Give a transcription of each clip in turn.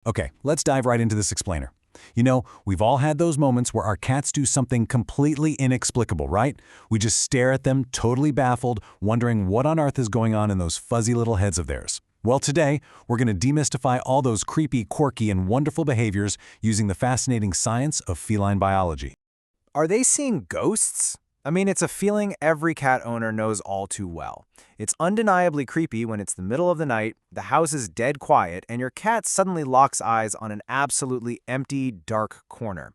Okay, let's dive right into this explainer. We've all had those moments where our cats do something completely inexplicable, right? We just stare at them, totally baffled, wondering what on earth is going on in those fuzzy little heads of theirs. Well, today, we're going to demystify all those creepy, quirky, and wonderful behaviors using the fascinating science of feline biology. Are they seeing ghosts? I mean, it's a feeling every cat owner knows all too well. It's undeniably creepy when it's the middle of the night, the house is dead quiet, and your cat suddenly locks eyes on an absolutely empty, dark corner.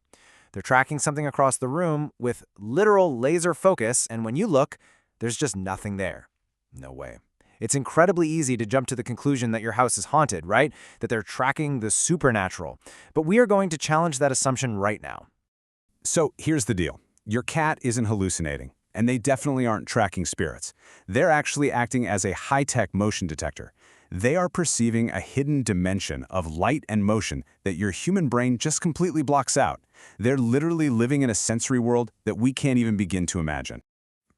They're tracking something across the room with literal laser focus, and when you look, there's just nothing there. No way. It's incredibly easy to jump to the conclusion that your house is haunted, right? That they're tracking the supernatural. But we are going to challenge that assumption right now. So here's the deal. Your cat isn't hallucinating, and they definitely aren't tracking spirits. They're actually acting as a high-tech motion detector. They are perceiving a hidden dimension of light and motion that your human brain just completely blocks out. They're literally living in a sensory world that we can't even begin to imagine.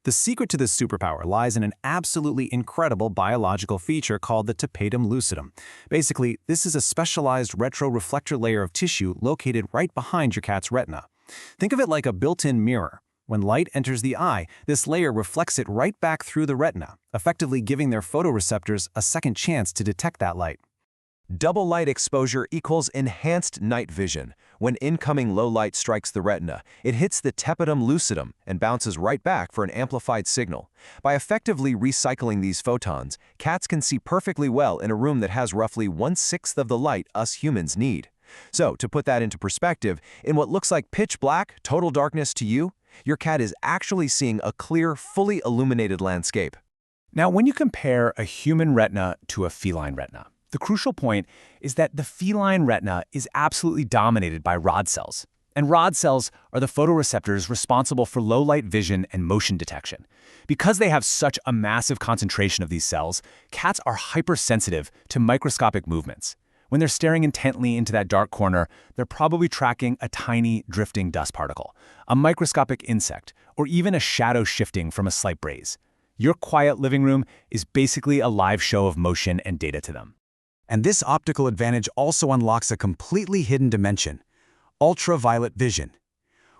The secret to this superpower lies in an absolutely incredible biological feature called the Tapetum Lucidum. Basically, this is a specialized retroreflector layer of tissue located right behind your cat's retina. Think of it like a built-in mirror. When light enters the eye, this layer reflects it right back through the retina, effectively giving their photoreceptors a second chance to detect that light. Double light exposure equals enhanced night vision. When incoming low light strikes the retina, it hits the tapetum lucidum and bounces right back for an amplified signal. By effectively recycling these photons, cats can see perfectly well in a room that has roughly 1/6 of the light us humans need. So, to put that into perspective, in what looks like pitch black, total darkness to you, your cat is actually seeing a clear, fully illuminated landscape. Now, when you compare a human retina to a feline retina, the crucial point is that the feline retina is absolutely dominated by rod cells. And rod cells are the photoreceptors responsible for low-light vision and motion detection. Because they have such a massive concentration of these cells, cats are hypersensitive to microscopic movements. When they're staring intently into that dark corner, they're probably tracking a tiny drifting dust particle, a microscopic insect, or even a shadow shifting from a slight breeze. Your quiet living room is basically a live show of motion and data to them. And this optical advantage also unlocks a completely hidden dimension: ultraviolet vision.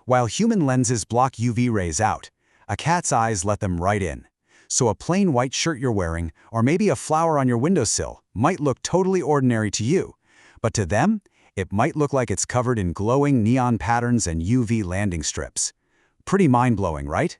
While human lenses block UV rays out, a cat's eyes let them right in. So a plain white shirt you're wearing, or maybe a flower on your windowsill, might look totally ordinary to you. But to them, it might look like it's covered in glowing neon patterns and UV landing strips. Pretty mind-blowing, right?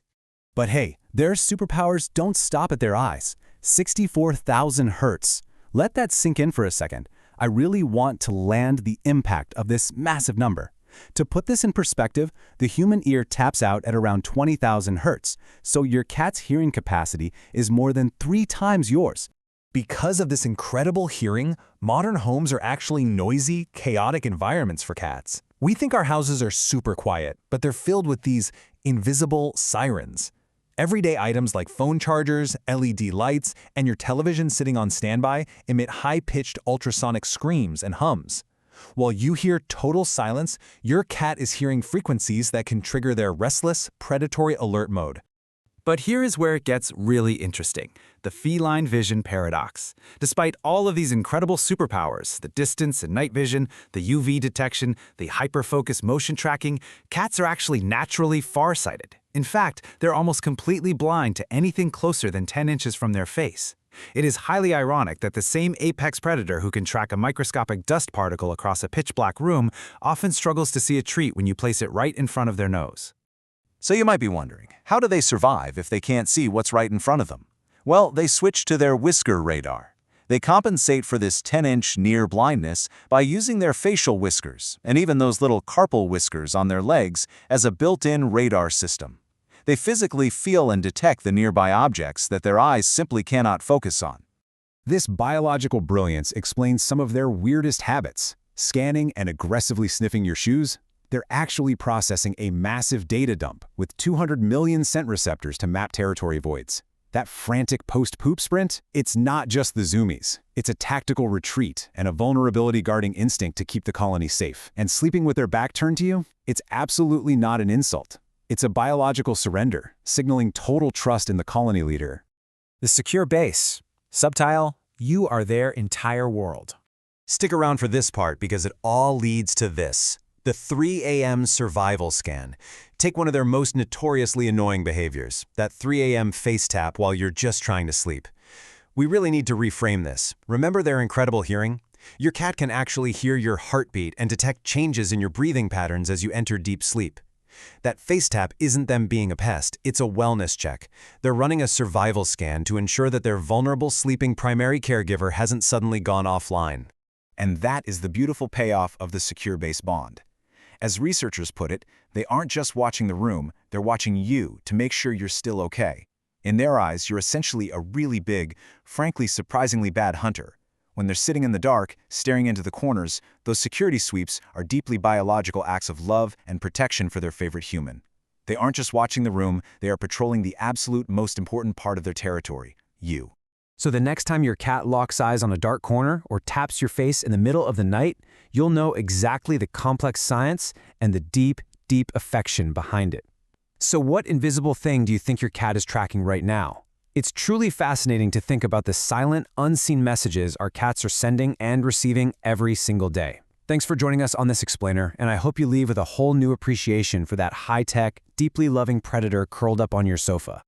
But hey, their superpowers don't stop at their eyes. 64,000 hertz. Let that sink in for a second. I really want to land the impact of this massive number. To put this in perspective, the human ear taps out at around 20,000 hertz, so your cat's hearing capacity is more than 3 times yours. Because of this incredible hearing, modern homes are actually noisy, chaotic environments for cats. We think our houses are super quiet, but they're filled with these invisible sirens. Everyday items like phone chargers, LED lights, and your television sitting on standby emit high-pitched ultrasonic screams and hums. While you hear total silence, your cat is hearing frequencies that can trigger their restless, predatory alert mode. But here is where it gets really interesting: the feline vision paradox. Despite all of these incredible superpowers, the distance and night vision, the UV detection, the hyperfocus motion tracking, cats are actually naturally farsighted. In fact, they're almost completely blind to anything closer than 10 inches from their face. It is highly ironic that the same apex predator who can track a microscopic dust particle across a pitch-black room often struggles to see a treat when you place it right in front of their nose. So you might be wondering, how do they survive if they can't see what's right in front of them? Well, they switch to their whisker radar. They compensate for this 10-inch near blindness by using their facial whiskers, and even those little carpal whiskers on their legs, as a built-in radar system. They physically feel and detect the nearby objects that their eyes simply cannot focus on. This biological brilliance explains some of their weirdest habits. Scanning and aggressively sniffing your shoes. They're actually processing a massive data dump with 200 million scent receptors to map territory voids. That frantic post-poop sprint, it's not just the zoomies. It's a tactical retreat and a vulnerability guarding instinct to keep the colony safe. And sleeping with their back turned to you? It's absolutely not an insult. It's a biological surrender, signaling total trust in the colony leader. The secure base. Subtile, you are their entire world. Stick around for this part because it all leads to this. The 3 a.m. survival scan. Take one of their most notoriously annoying behaviors, that 3 a.m. face tap while you're just trying to sleep. We really need to reframe this. Remember their incredible hearing? Your cat can actually hear your heartbeat and detect changes in your breathing patterns as you enter deep sleep. That face tap isn't them being a pest, it's a wellness check. They're running a survival scan to ensure that their vulnerable sleeping primary caregiver hasn't suddenly gone offline. And that is the beautiful payoff of the secure base bond. As researchers put it, they aren't just watching the room, they're watching you to make sure you're still okay. In their eyes, you're essentially a really big, frankly surprisingly bad hunter. When they're sitting in the dark, staring into the corners, those security sweeps are deeply biological acts of love and protection for their favorite human. They aren't just watching the room, they are patrolling the absolute most important part of their territory, you. So the next time your cat locks eyes on a dark corner or taps your face in the middle of the night, you'll know exactly the complex science and the deep, deep affection behind it. So what invisible thing do you think your cat is tracking right now? It's truly fascinating to think about the silent, unseen messages our cats are sending and receiving every single day. Thanks for joining us on this explainer, and I hope you leave with a whole new appreciation for that high-tech, deeply loving predator curled up on your sofa.